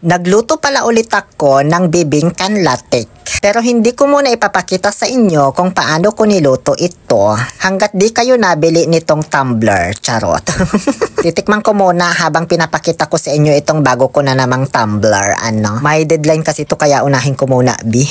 Nagluto pala ulit ako ng bibingkan latik. Pero hindi ko muna ipapakita sa inyo kung paano ko niluto ito hanggat di kayo nabili nitong tumbler. Charot. Titikman ko muna habang pinapakita ko sa inyo itong bago ko na namang tumbler. May deadline kasi ito kaya unahin ko muna, B.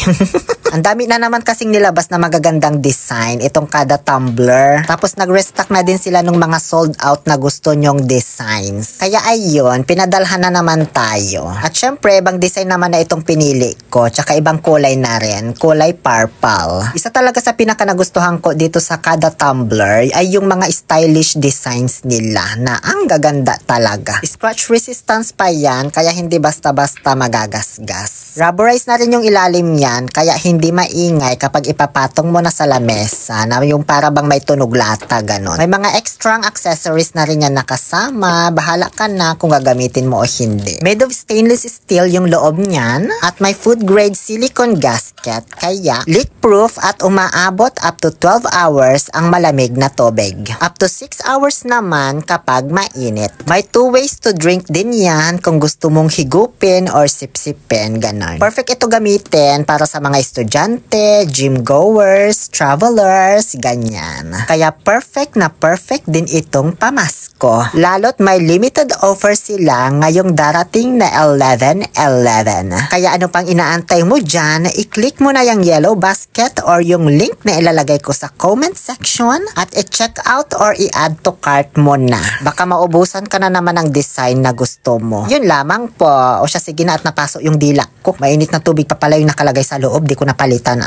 Ang dami na naman kasing nilabas na magagandang design itong kada tumbler. Tapos nag-restock na din sila ng mga sold out na gusto nyong designs. Kaya ayun, pinadalhan na naman tayo. At syempre, ibang design naman na itong pinili ko. Tsaka ibang kulay na rin. Kulay purple. Isa talaga sa pinaka nagustuhan ko dito sa kada tumbler ay yung mga stylish designs nila na ang gaganda talaga. Scratch resistance pa yan kaya hindi basta-basta magagasgas. Rubberized na rin yung ilalim yan kaya hindi maingay kapag ipapatong mo na sa lamesa na yung para bang may tunog lata ganon. May mga extra accessories na rin yan nakasama. Bahala ka na kung gagamitin mo o hindi. Made of stainless steel yung loob niyan at may food grade silicone gasket kaya leak proof at umaabot up to 12 hours ang malamig na tubig. Up to 6 hours naman kapag mainit. May 2 ways to drink din yan kung gusto mong higupin or sipsipin ganon. Perfect ito gamitin para sa mga estudyante, gym goers, travelers, ganyan. Kaya perfect na perfect din itong pamasko. Lalo't may limited offer sila ngayong darating na 11/11. Kaya ano pang inaantay mo dyan, i-click mo na yung yellow basket or yung link na ilalagay ko sa comment section at i-check out or i-add to cart mo na. Baka maubusan ka na naman ng design na gusto mo. Yun lamang po. O siya, sige na at napasok yung dila ko. Mainit na tubig pa pala yung nakalagay sa loob, di ko napalitan.